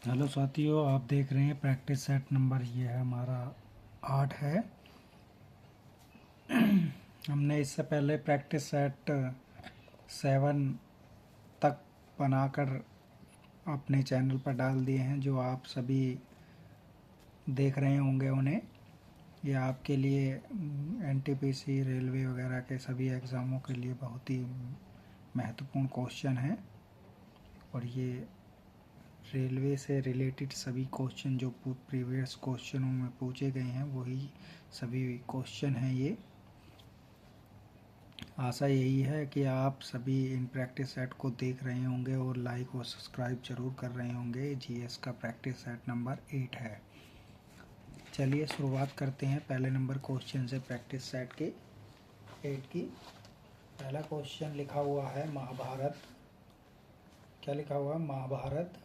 Hello साथियों, आप देख रहे हैं प्रैक्टिस सेट नंबर, ये है हमारा 8 है। हमने इससे पहले प्रैक्टिस सेट 7 तक बनाकर अपने चैनल पर डाल दिए हैं, जो आप सभी देख रहे होंगे उन्हें। ये आपके लिए एनटीपीसी, रेलवे वगैरह के सभी एग्ज़ामों के लिए बहुत ही महत्वपूर्ण क्वेश्चन है। और ये रेलवे से रिलेटेड सभी क्वेश्चन जो प्रीवियस क्वेश्चनों में पूछे गए हैं वही सभी क्वेश्चन हैं ये। आशा यही है कि आप सभी इन प्रैक्टिस सेट को देख रहे होंगे और लाइक और सब्सक्राइब जरूर कर रहे होंगे। जीएस का प्रैक्टिस सेट नंबर 8 है। चलिए शुरुआत करते हैं पहले नंबर क्वेश्चन से प्रैक्टिस सेट के 8 की। पहला क्वेश्चन लिखा हुआ है महाभारत। क्या लिखा हुआ है? महाभारत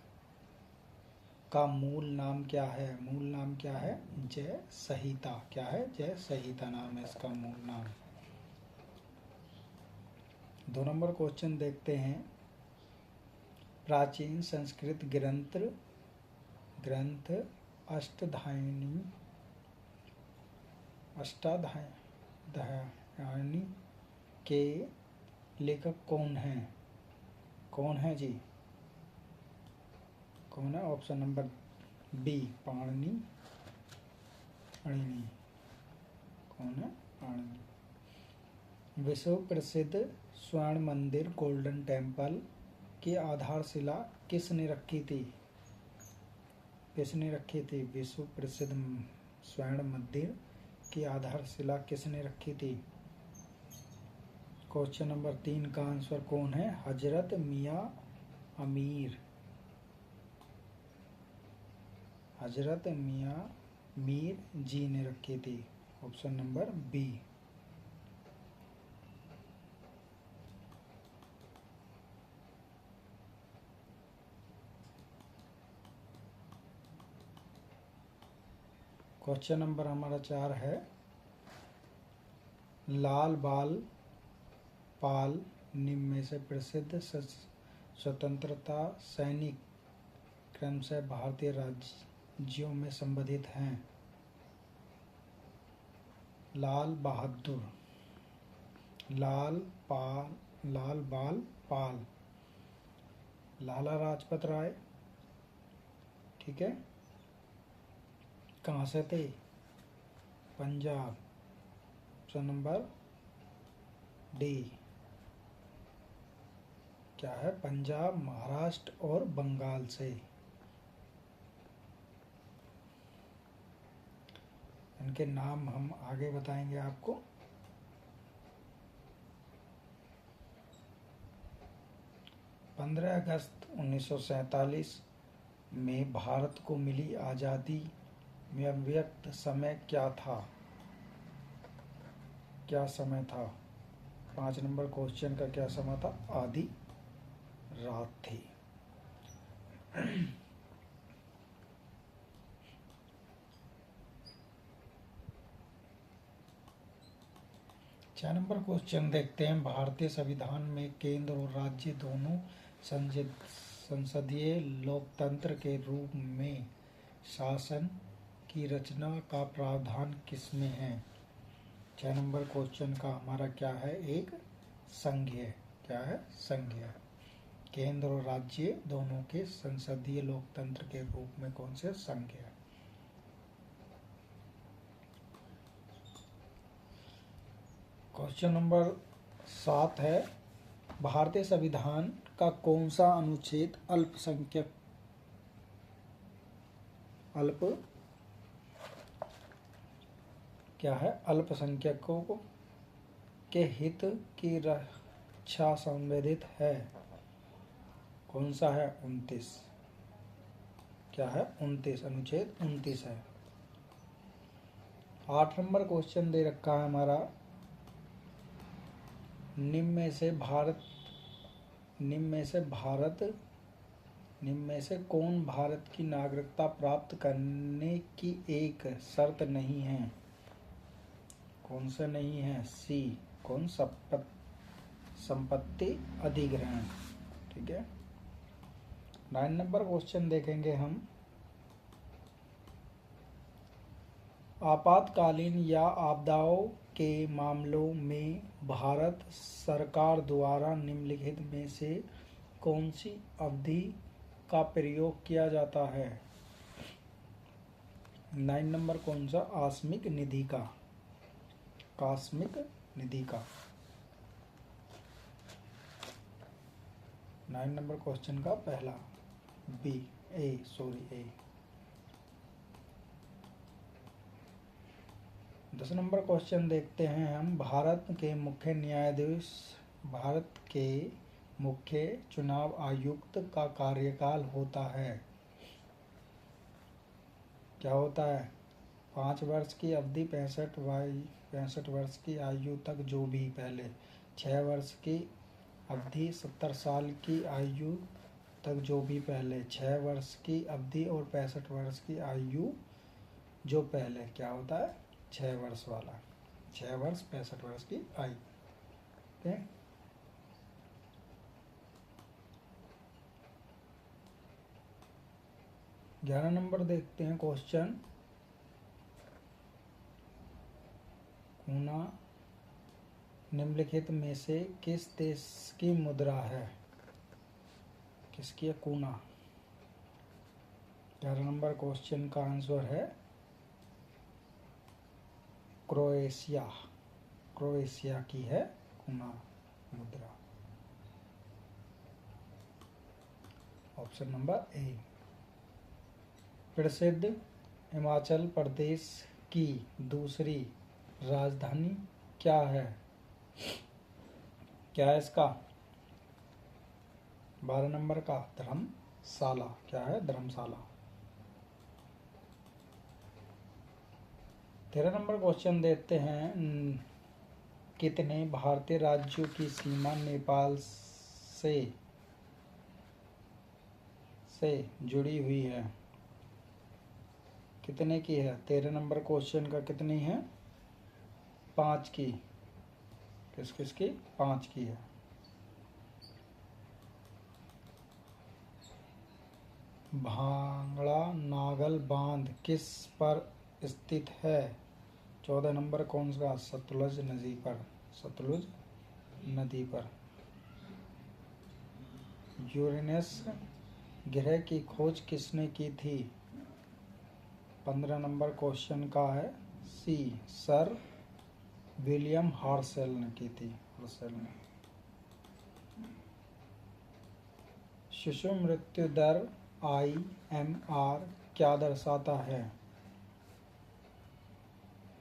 का मूल नाम क्या है? मूल नाम क्या है? जय संहिता। क्या है? जय संहिता नाम है इसका मूल नाम। 2 नंबर क्वेश्चन देखते हैं। प्राचीन संस्कृत ग्रंथ अष्टाध्यायी के लेखक कौन हैं? कौन है जी? कौन है? Option number B, Panini. कौन है? पाणिनि। विश्व प्रसिद्ध स्वर्ण मंदिर गोल्डन टेम्पल की आधारशिला किसने रखी थी? किसने रखी थी? विश्व प्रसिद्ध स्वर्ण मंदिर की आधारशिला किसने रखी थी? क्वेश्चन नंबर 3 का आंसर कौन है? हजरत मियाँ अमीर। हजरत मियाँ मीर जी ने रखी थी। Option number B. Question number हमारा 4 है। लाल बाल पाल निम्न में से प्रसिद्ध स्वतंत्रता सैनिक क्रमशः भारतीय राज्यों में संबंधित हैं? लाल बहादुर, लाल बाल पाल, लाला लाजपत राय। ठीक है। कहाँ से थे? पंजाब। Option number D. क्या है? पंजाब, महाराष्ट्र और बंगाल से। इनके नाम हम आगे बताएंगे आपको। अगस्त 1947 में भारत को मिली आज़ादी में अव्यक्त समय क्या था? क्या समय था? 5 नंबर क्वेश्चन का क्या समय था? आधी रात थी। 6 नंबर क्वेश्चन देखते हैं। भारतीय संविधान में केंद्र और राज्य दोनों संसदीय लोकतंत्र के रूप में शासन की रचना का प्रावधान किसमें है? 6 नंबर क्वेश्चन का हमारा क्या है? एक संघीय। क्या है? संघीय। केंद्र और राज्य दोनों के संसदीय लोकतंत्र के रूप में कौन से? संघीय। क्वेश्चन नंबर 7 है। भारतीय संविधान का कौन सा अनुच्छेद अल्पसंख्यकों के हित की रक्षा संवेदित है? कौन सा है? 29। क्या है? 29। अनुच्छेद 29 है। 8 नंबर क्वेश्चन दे रखा है हमारा। निम्न में से कौन भारत की नागरिकता प्राप्त करने की एक शर्त नहीं है? कौन सा नहीं है? सी। कौन? संपत्ति अधिग्रहण। ठीक है। 9 नंबर क्वेश्चन देखेंगे हम। आपातकालीन या आपदाओं के मामलों में भारत सरकार द्वारा निम्नलिखित में से कौन सी अवधि का प्रयोग किया जाता है? 9 नंबर कौन सा? आकस्मिक निधि का। आकस्मिक निधि का 9 नंबर क्वेश्चन का पहला ए। 10 नंबर क्वेश्चन देखते हैं हम। भारत के मुख्य चुनाव आयुक्त का कार्यकाल होता है, क्या होता है? 5 वर्ष की अवधि, 65 वर्ष की आयु तक जो भी पहले, 6 वर्ष की अवधि, 70 साल की आयु तक जो भी पहले, 6 वर्ष की अवधि और 65 वर्ष की आयु जो पहले, क्या होता है? 6 वर्ष वाला। 6 वर्ष 65 वर्ष की आयु। ओके, 11 नंबर देखते हैं क्वेश्चन। कूना निम्नलिखित में से किस देश की मुद्रा है? किसकी है कूना? 11 नंबर क्वेश्चन का आंसर है क्रोएशिया। क्रोएशिया की है कूना मुद्रा। Option number A. प्रसिद्ध हिमाचल प्रदेश की दूसरी राजधानी क्या है? क्या है इसका? 12 नंबर का धर्मशाला। क्या है? धर्मशाला। 13 नंबर क्वेश्चन देते हैं। कितने भारतीय राज्यों की सीमा नेपाल से जुड़ी हुई है? कितने की है? 13 नंबर क्वेश्चन का कितनी है? 5 की। किस किस की? 5 की है। भांगड़ा नागल बांध किस पर स्थित है? 14 नंबर कौन सा? सतलुज नदी पर। सतलुज नदी पर। यूरेनस ग्रह की खोज किसने की थी? 15 नंबर क्वेश्चन का है सी। सर विलियम हर्शेल ने की थी। हर्शेल ने। शिशु मृत्यु दर IMR क्या दर्शाता है?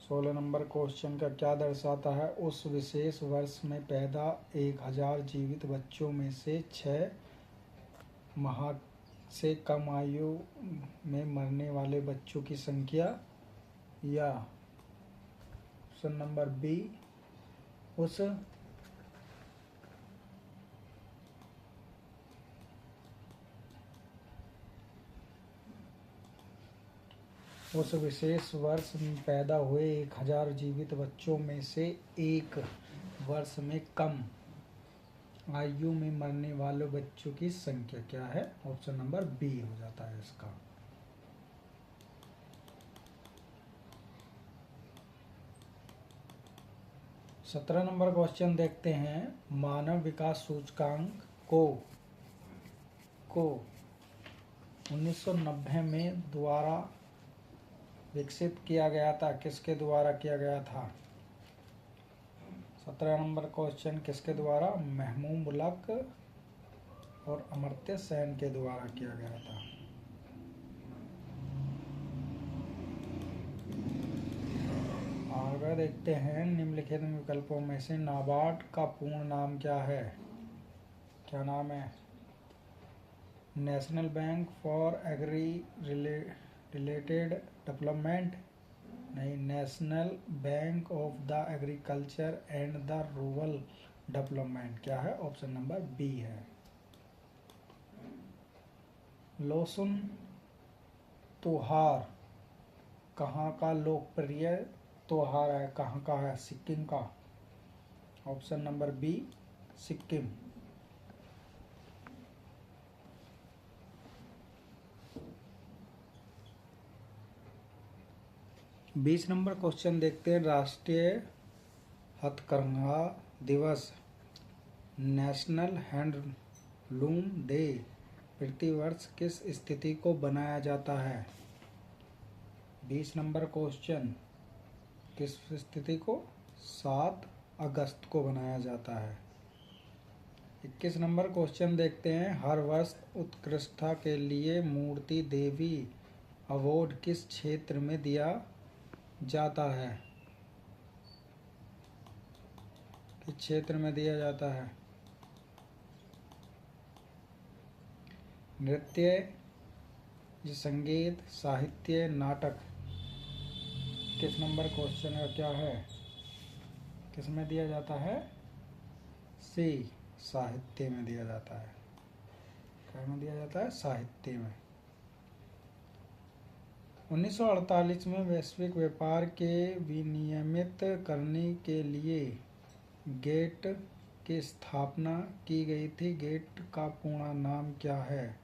16 नंबर क्वेश्चन का क्या दर्शाता है? उस विशेष वर्ष में पैदा 1000 जीवित बच्चों में से 6 माह से कम आयु में मरने वाले बच्चों की संख्या, या ऑप्शन नंबर बी, उस विशेष वर्ष में पैदा हुए 1000 जीवित बच्चों में से 1 वर्ष में कम आयु में मरने वाले बच्चों की संख्या क्या है? ऑप्शन नंबर बी हो जाता है इसका। सत्रह नंबर क्वेश्चन देखते हैं। मानव विकास सूचकांक को 1990 में द्वारा विकसित किया गया था। किसके द्वारा किया गया था? 17 नंबर क्वेश्चन किसके द्वारा? महमूद और अमर्त्य सेन के द्वारा किया गया था। आगे देखते हैं। निम्नलिखित विकल्पों में से नाबार्ड का पूर्ण नाम क्या है? क्या नाम है? National bank for agri related development, नहीं, national bank of the agriculture and the rural development. क्या है? ऑप्शन नंबर बी है। लोसुन त्योहार कहाँ का लोकप्रिय त्योहार है? कहाँ का है? सिक्किम का। Option number B, Sikkim. 20 number question देखते हैं। राष्ट्रीय हथकरघा दिवस, नेशनल हैंडलूम डे प्रतिवर्ष किस तिथि को बनाया जाता है? 20 नंबर क्वेश्चन, किस तिथि को? 7 अगस्त को बनाया जाता है। 21 नंबर क्वेश्चन देखते हैं। हर वर्ष उत्कृष्टता के लिए मूर्ति देवी अवार्ड किस क्षेत्र में दिया जाता है? किस क्षेत्र में दिया जाता है? नृत्य, संगीत, साहित्य, नाटक। किस नंबर क्वेश्चन का क्या है? किस में दिया जाता है? सी, साहित्य में दिया जाता है। क्या में दिया जाता है? साहित्य में। 1948 में वैश्विक व्यापार के विनियमित करने के लिए गेट की स्थापना की गई थी। गेट का पूर्ण नाम क्या है?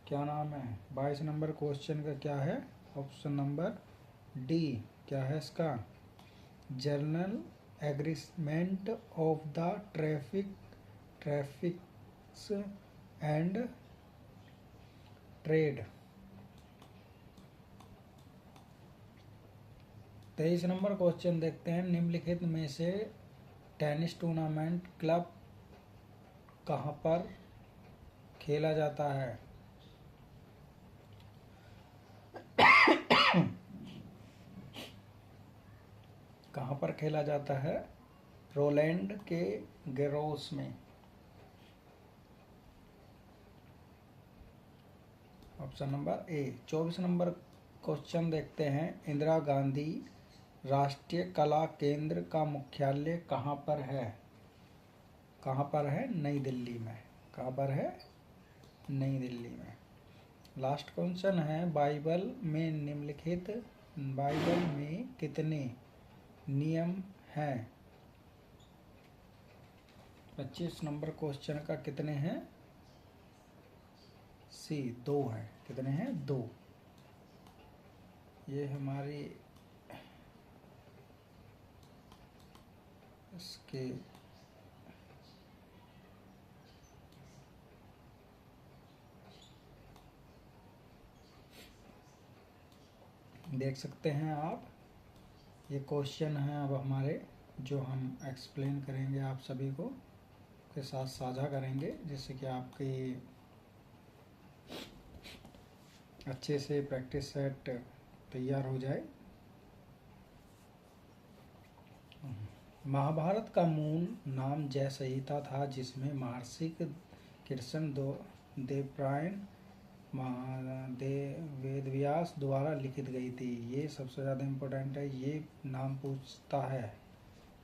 क्या नाम है? 22 नंबर क्वेश्चन का क्या है? Option number D. क्या है इसका? General agreement of the traffics and trade. 23 number question देखते हैं। निम्नलिखित में से टेनिस टूर्नामेंट क्लब कहाँ पर खेला जाता है? कहाँ पर खेला जाता है? रोलैंड के गैरोस में। Option number A. 24 number question देखते हैं। इंदिरा गांधी राष्ट्रीय कला केंद्र का मुख्यालय कहाँ पर है? कहाँ पर है? नई दिल्ली में। कहाँ पर है? नई दिल्ली में। लास्ट क्वेश्चन है। बाइबल में कितने नियम हैं? 25 नंबर क्वेश्चन का कितने हैं? सी, 2 हैं। कितने हैं? 2। ये हमारी इसके देख सकते हैं आप। ये क्वेश्चन हैं अब हमारे, जो हम एक्सप्लेन करेंगे आप सभी को के साथ साझा करेंगे, जिससे कि आपकी अच्छे से प्रैक्टिस सेट तैयार हो जाए। महाभारत का मूल नाम जय संहिता था, जिसमें महर्षि कृष्ण देवपायन वेदव्यास द्वारा लिखित गई थी। ये सबसे ज़्यादा इम्पोर्टेंट है, ये नाम पूछता है।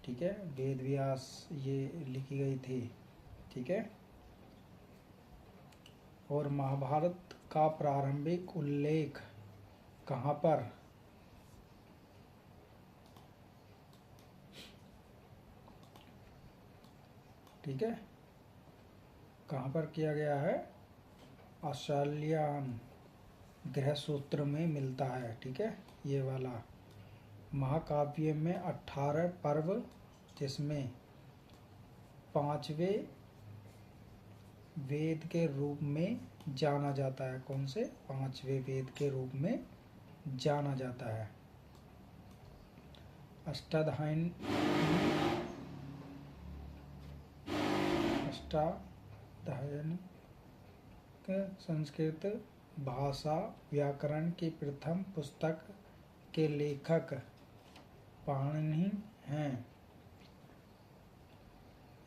ठीक है, वेदव्यास ये लिखी गई थी। ठीक है। और महाभारत का प्रारंभिक उल्लेख कहाँ पर? ठीक है, कहाँ पर किया गया है? आचार्यायन गृह सूत्र में मिलता है। ठीक है, ये वाला। महाकाव्य में 18 पर्व, जिसमें 5वें वेद के रूप में जाना जाता है। कौन से? 5वें वेद के रूप में जाना जाता है। अष्टाध्यायी संस्कृत भाषा व्याकरण की प्रथम पुस्तक के लेखक पाणिनि हैं।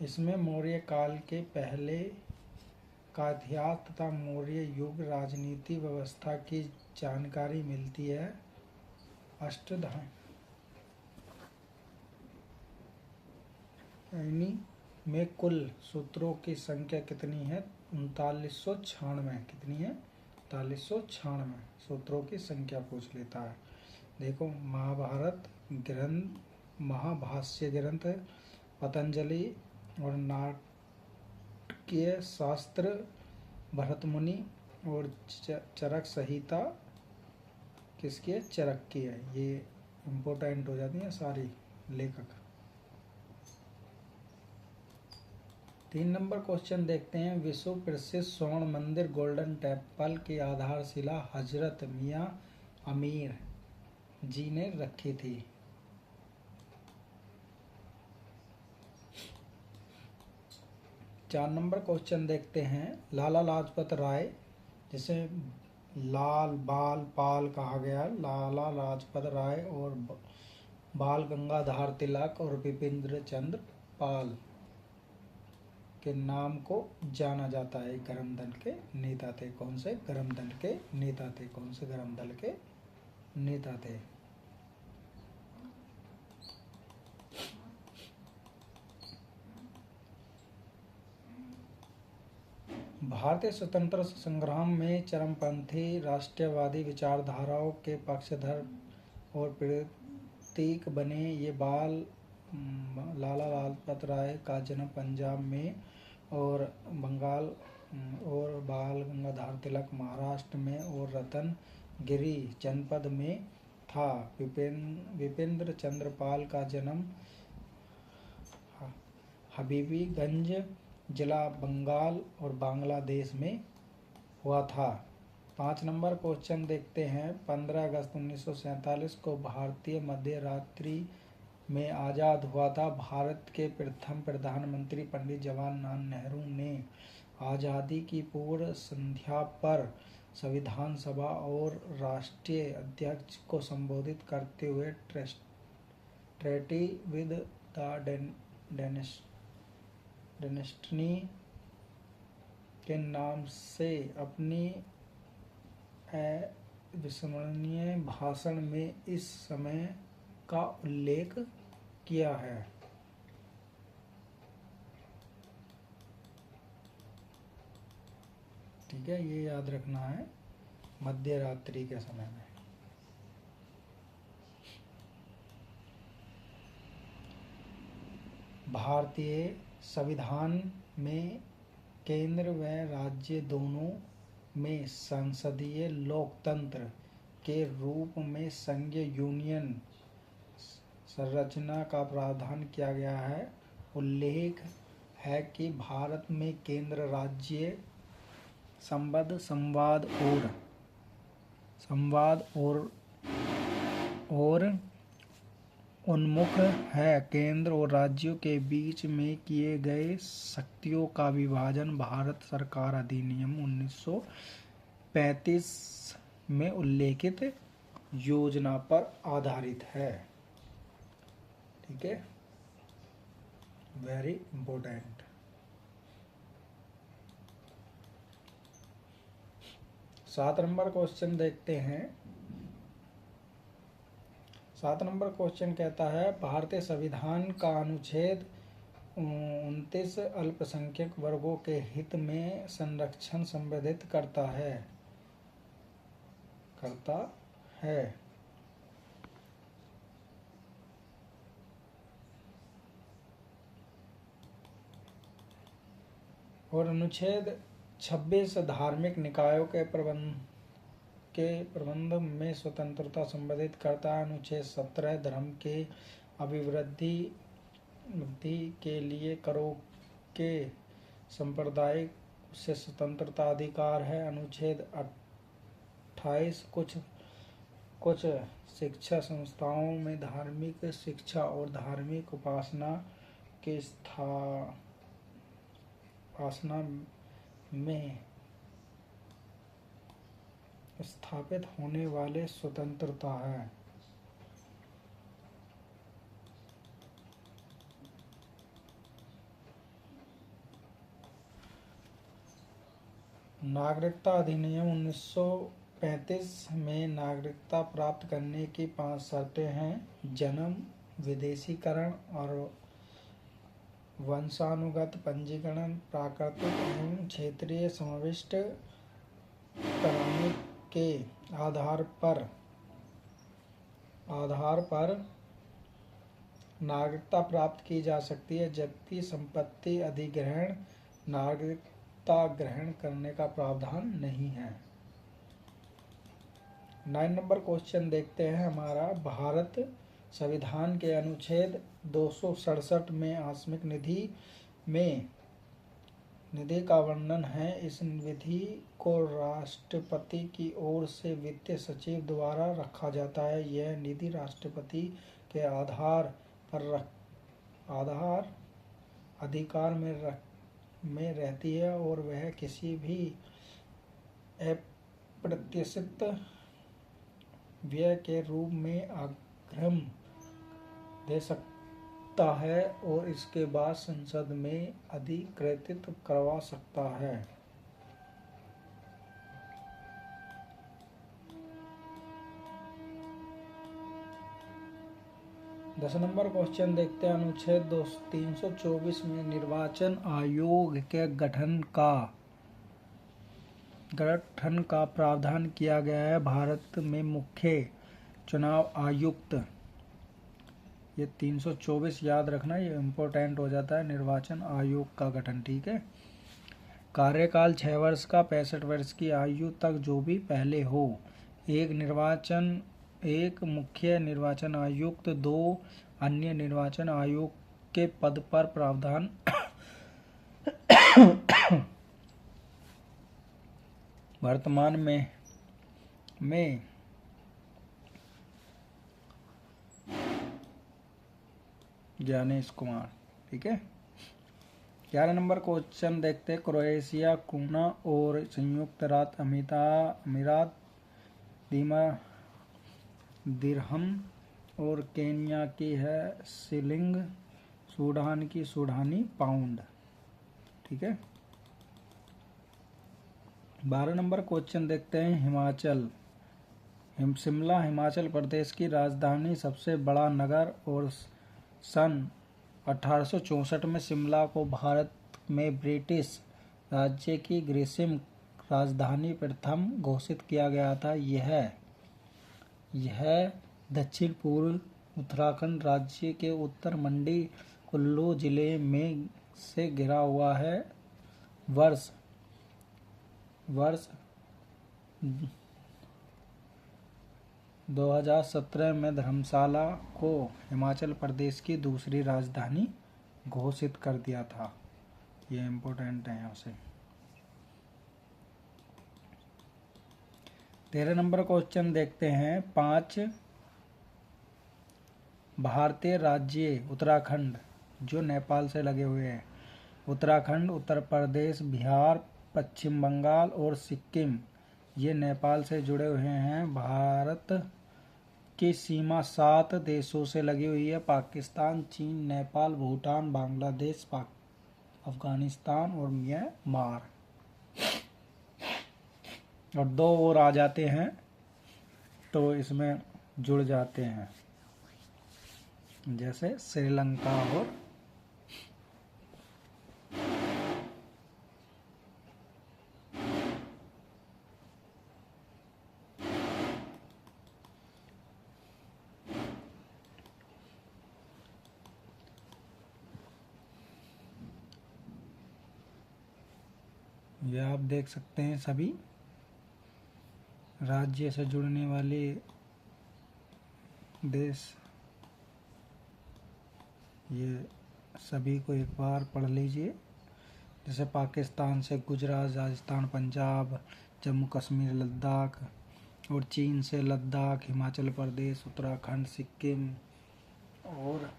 इसमें मौर्य काल के पहले का इतिहास तथा मौर्य युग राजनीति व्यवस्था की जानकारी मिलती है। अष्टाध्यायी में कुल सूत्रों की संख्या कितनी है? 3996। कितनी है? 3996 सूत्रों की संख्या पूछ लेता है। देखो, महाभारत ग्रंथ, महाभाष्य ग्रंथ, पतंजलि और नाटकीय शास्त्र भरतमुनि और चरक संहिता किसकी है? चरक की है। ये इम्पोर्टेंट हो जाती है सारी लेखक। 3 नंबर क्वेश्चन देखते हैं। विश्व प्रसिद्ध स्वर्ण मंदिर गोल्डन टेम्पल की आधारशिला हजरत मियाँ अमीर जी ने रखी थी। 4 नंबर क्वेश्चन देखते हैं। लाला लाजपत राय, जिसे लाल बाल पाल कहा गया, लाला लाजपत राय और बाल गंगाधर तिलक और बिपिन चंद्र पाल के नाम को जाना जाता है। गरम दल के नेता थे। कौन से? गरम दल के नेता थे। कौन से गरम दल के नेता थे? भारतीय स्वतंत्रता संग्राम में चरमपंथी राष्ट्रवादी विचारधाराओं के पक्षधर और प्रतीक बने ये लाला लाजपत राय का जन्म पंजाब में और बाल गंगाधर तिलक महाराष्ट्र में और रतनगिरी जनपद में था। बिपिन चंद्र पाल का जन्म हबीबीगंज जिला बंगाल और बांग्लादेश में हुआ था। 5 नंबर क्वेश्चन देखते हैं। 15 अगस्त 1947 को भारतीय मध्य रात्रि में आज़ाद हुआ था। भारत के प्रथम प्रधानमंत्री पंडित जवाहरलाल नेहरू ने आज़ादी की पूर्व संध्या पर संविधान सभा और राष्ट्रीय अध्यक्ष को संबोधित करते हुए ट्रेटी विद द डेस्टिनी के नाम से अपनी अविस्मरणीय भाषण में इस समय का उल्लेख किया है। ठीक है, ये याद रखना है मध्य रात्रि के समय में। भारतीय संविधान में केंद्र व राज्य दोनों में संसदीय लोकतंत्र के रूप में संघीय यूनियन संरचना का प्रावधान किया गया है। उल्लेख है कि भारत में केंद्र राज्य संबद्ध संवाद और उन्मुख है। केंद्र और राज्यों के बीच में किए गए शक्तियों का विभाजन भारत सरकार अधिनियम 1935 में उल्लेखित योजना पर आधारित है। ठीक है, वेरी इंपॉर्टेंट। सात नंबर क्वेश्चन देखते हैं। 7 नंबर क्वेश्चन कहता है भारतीय संविधान का अनुच्छेद 29 अल्पसंख्यक वर्गों के हित में संरक्षण संबोधित करता है। और अनुच्छेद 26 धार्मिक निकायों के प्रबंध में स्वतंत्रता संबोधित करता है। अनुच्छेद 17 धर्म के अभिवृद्धि के लिए करों के सांप्रदायिक से स्वतंत्रता अधिकार है। अनुच्छेद 28 कुछ शिक्षा संस्थाओं में धार्मिक शिक्षा और धार्मिक उपासना में स्थापित होने वाले स्वतंत्रता है। नागरिकता अधिनियम 1935 में नागरिकता प्राप्त करने की 5 शर्तें हैं। जन्म, विदेशीकरण और वंशानुगत पंजीकरण, प्राकृतिक एवं क्षेत्रीय समाविष्ट कराने के आधार पर नागरिकता प्राप्त की जा सकती है, जबकि संपत्ति अधिग्रहण नागरिकता ग्रहण करने का प्रावधान नहीं है। 9 नंबर क्वेश्चन देखते हैं हमारा। भारत संविधान के अनुच्छेद 267 में आकस्मिक निधि में निधि का वर्णन है। इस निधि को राष्ट्रपति की ओर से वित्त सचिव द्वारा रखा जाता है। यह निधि राष्ट्रपति के आधार अधिकार में रहती है और वह किसी भी अप्रत्याशित व्यय के रूप में अग्रिम दे सकता है और इसके बाद संसद में अधिकृत करवा सकता है। दस नंबर क्वेश्चन देखते हैं। अनुच्छेद 324 में निर्वाचन आयोग के गठन का प्रावधान किया गया है। भारत में मुख्य चुनाव आयुक्त, ये 324 याद रखना, ये इम्पोर्टेंट हो जाता है। निर्वाचन आयोग का गठन, ठीक है। कार्यकाल 6 वर्ष का, 65 वर्ष की आयु तक जो भी पहले हो। एक मुख्य निर्वाचन आयुक्त, 2 अन्य निर्वाचन आयोग के पद पर प्रावधान वर्तमान में ज्ञानेश कुमार, ठीक है। 11 नंबर क्वेश्चन देखते हैं। क्रोएशिया, कूना और संयुक्त राज्य अमीरात दिरहम और केन्या की है शिलिंग, सूडान की सूडानी पाउंड, ठीक है। 12 नंबर क्वेश्चन देखते हैं। शिमला हिमाचल प्रदेश की राजधानी, सबसे बड़ा नगर, और सन 1864 में शिमला को भारत में ब्रिटिश राज्य की ग्रीष्म राजधानी प्रथम घोषित किया गया था। यह दक्षिण पूर्व उत्तराखंड राज्य के उत्तर मंडी कुल्लू जिले में से घिरा हुआ है। वर्ष 2017 में धर्मशाला को हिमाचल प्रदेश की दूसरी राजधानी घोषित कर दिया था। ये इम्पोर्टेंट है यहाँ से। 13 नंबर क्वेश्चन देखते हैं। 5 भारतीय राज्य उत्तराखंड, जो नेपाल से लगे हुए हैं। उत्तराखंड, उत्तर प्रदेश, बिहार, पश्चिम बंगाल और सिक्किम, ये नेपाल से जुड़े हुए हैं। भारत की सीमा 7 देशों से लगी हुई है। पाकिस्तान, चीन, नेपाल, भूटान, बांग्लादेश, अफगानिस्तान और म्यांमार। और 2 और आ जाते हैं तो इसमें जुड़ जाते हैं, जैसे श्रीलंका और ये आप देख सकते हैं। सभी राज्य से जुड़ने वाले देश, ये सभी को एक बार पढ़ लीजिए। जैसे पाकिस्तान से गुजरात, राजस्थान, पंजाब, जम्मू कश्मीर, लद्दाख, और चीन से लद्दाख, हिमाचल प्रदेश, उत्तराखंड, सिक्किम और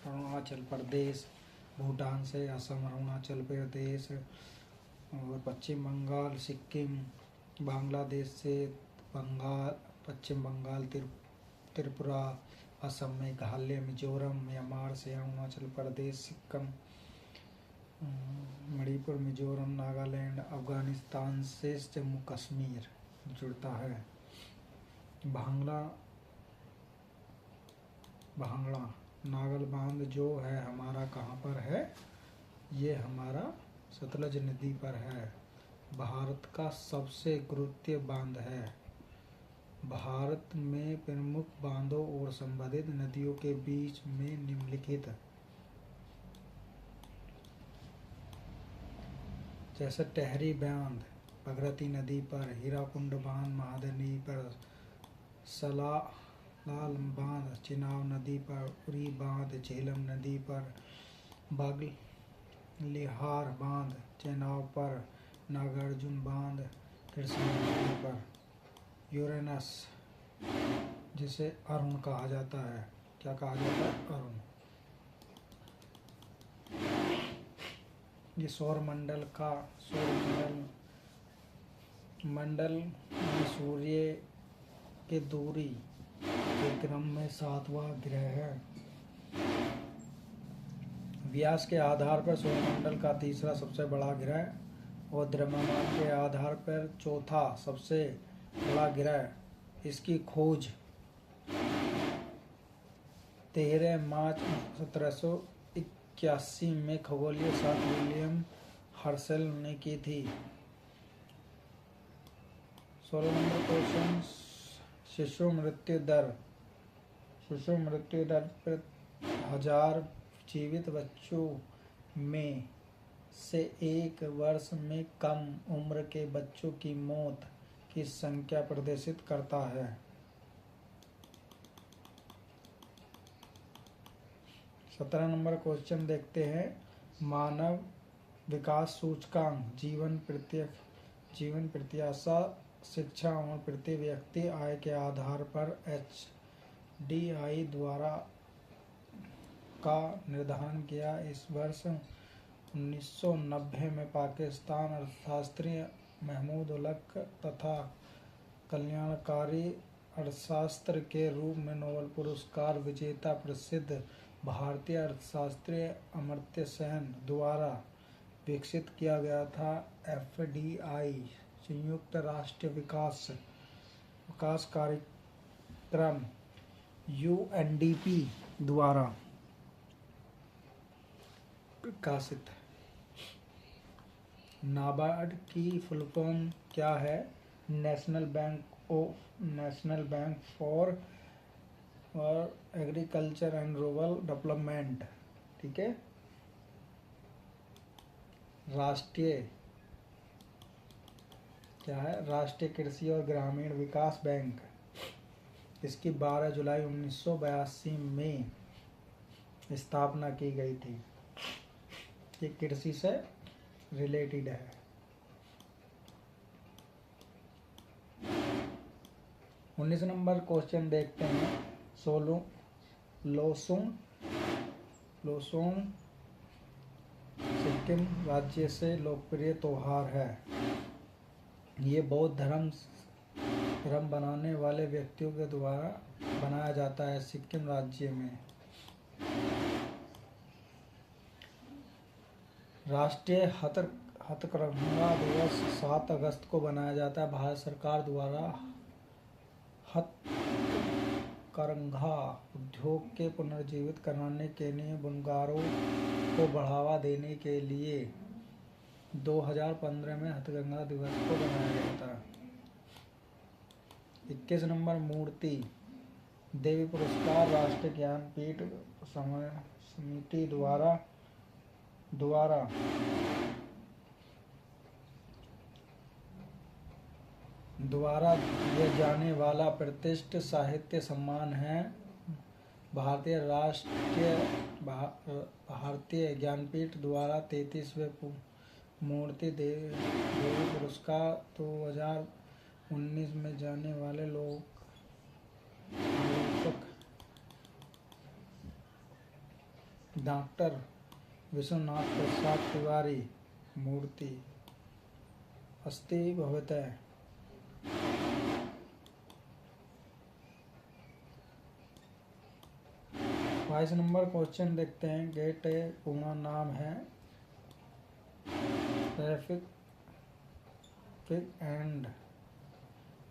अरुणाचल प्रदेश, भूटान से असम, अरुणाचल प्रदेश और पश्चिम बंगाल, सिक्किम, बांग्लादेश से पश्चिम बंगाल, त्रिपुरा, असम, मेघालय, मिजोरम, म्यांमार से अरुणाचल प्रदेश, सिक्किम, मणिपुर, मिजोरम, नागालैंड, अफगानिस्तान से जम्मू कश्मीर जुड़ता है। भांगड़ा नागल बांध जो है हमारा कहाँ पर है? ये हमारा सतलज नदी पर है। भारत का सबसे गुरुत्वीय बांध है। भारत में प्रमुख बांधों और संबंधित नदियों के बीच में निम्नलिखित, जैसे टहरी बांध भगीरथी नदी पर, हीराकुंड बांध महानदी पर, सलाल बांध चिनाब नदी पर, उरी बांध झेलम नदी पर, बगलिहार बांध चेनाब पर, नागार्जुन बांध कृष्णा नदी पर, यूरेनस जिसे अरुण कहा जाता है, क्या कहा जाता है? अरुण। ये सौरमंडल मंडल में सूर्य के दूरी के क्रम में 7वां ग्रह है। व्यास के आधार पर सौरमंडल का तीसरा सबसे बड़ा ग्रह और द्रव्यमान के आधार पर चौथा सबसे बड़ा ग्रह। इसकी खोज 13 मार्च 1781 में खगोलीय शास्त्री विलियम हर्शेल ने की थी। 16 नंबर क्वेश्चन, शिशु मृत्यु दर प्रति 1000 जीवित बच्चों में से 1 वर्ष में कम उम्र के बच्चों की मौत की संख्या प्रदर्शित करता है। 17 नंबर क्वेश्चन देखते हैं, मानव विकास सूचकांक जीवन प्रत्याशा, शिक्षा और प्रति व्यक्ति आय के आधार पर HDI द्वारा का निर्धारण किया। इस वर्ष 1990 में पाकिस्तान अर्थशास्त्री महमूद उलक तथा कल्याणकारी अर्थशास्त्र के रूप में नोबेल पुरस्कार विजेता प्रसिद्ध भारतीय अर्थशास्त्री अमर्त्य सेन द्वारा विकसित किया गया था। FDI संयुक्त राष्ट्र विकास कार्यक्रम UNDP द्वारा प्रकाशित। नाबार्ड की फुल फॉर्म क्या है? National bank for agriculture and rural development. ठीक है। राष्ट्रीय क्या है? राष्ट्रीय कृषि और ग्रामीण विकास बैंक। इसकी 12 जुलाई 1982 में स्थापना की गई थी। ये कृषि से रिलेटेड है। 19 नंबर क्वेश्चन देखते हैं, लोसोंग सिक्किम राज्य से लोकप्रिय त्योहार है। ये बौद्ध धर्म बनाने वाले व्यक्तियों के द्वारा बनाया जाता है सिक्किम राज्य में। राष्ट्रीय हथकरघा दिवस 7 अगस्त को बनाया जाता है। भारत सरकार द्वारा हथकरघा उद्योग के पुनर्जीवित कराने के लिए बुनकरों को बढ़ावा देने के लिए 2015 में हथकरघा दिवस को बनाया गया था। 21 नंबर, मूर्ति देवी पुरस्कार राष्ट्रीय ज्ञानपीठ समिति द्वारा दिया जाने वाला प्रतिष्ठित साहित्य सम्मान है। भारतीय ज्ञानपीठ द्वारा 33वें मूर्ति देवी पुरस्कार 2019 में जाने वाले लेखक डॉक्टर विश्वनाथ प्रसाद तिवारी। मूर्ति अस्ति भवतः। बाईस नंबर क्वेश्चन देखते हैं, गेट पूर्ण नाम है traffic and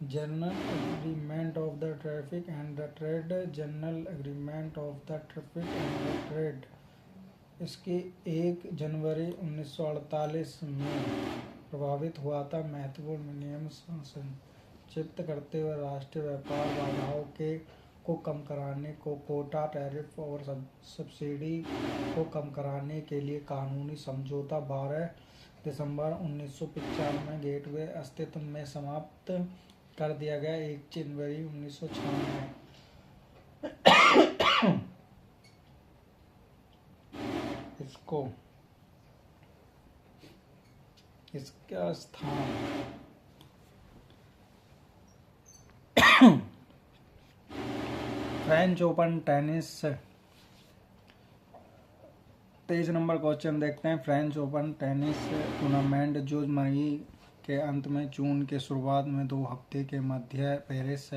general agreement of the traffic and the trade, general agreement of the traffic and the trade. इसकी 1 जनवरी 1948 में प्रभावित हुआ था। महत्वपूर्ण नियम संक्षिप्त करते हुए राष्ट्रीय व्यापार बाधाओं को कम कराने को, कोटा टैरिफ और सब्सिडी को कम कराने के लिए कानूनी समझौता 12 दिसंबर 1995 में गेटवे अस्तित्व में समाप्त कर दिया गया 1 जनवरी 1996। इसको इसका स्थान French open tennis. 23 number question देखते हैं। फ्रेंच ओपन टेनिस टूर्नामेंट जो मई के अंत में जून के शुरुआत में 2 हफ्ते के मध्य पेरिस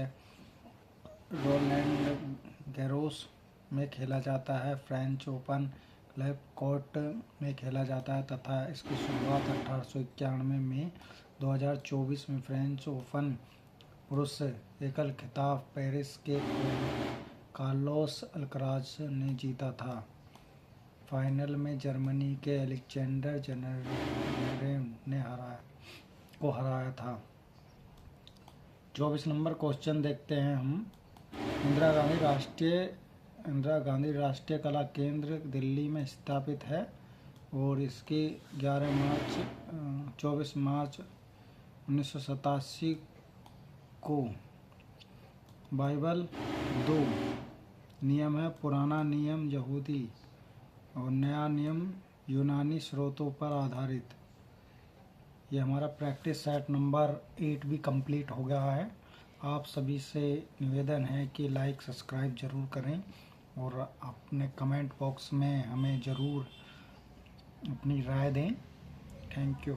रोलैंड गैरोस में खेला जाता है। फ्रेंच ओपन क्लब कोर्ट में खेला जाता है तथा इसकी शुरुआत 1891 में 2024 में फ्रेंच ओपन पुरुष एकल खिताब पेरिस के कार्लोस अल्कराज ने जीता था। फाइनल में जर्मनी के अलेक्जेंडर ज़वेरेव ने हराया था। 24 नंबर क्वेश्चन देखते हैं हम। इंदिरा गांधी राष्ट्रीय कला केंद्र दिल्ली में स्थापित है और इसकी 24 मार्च 1987 को बाइबल 2 नियम है। पुराना नियम यहूदी और नया नियम यूनानी स्रोतों पर आधारित। ये हमारा प्रैक्टिस सेट नंबर 8 भी कंप्लीट हो गया है। आप सभी से निवेदन है कि लाइक सब्सक्राइब ज़रूर करें और अपने कमेंट बॉक्स में हमें ज़रूर अपनी राय दें। Thank you.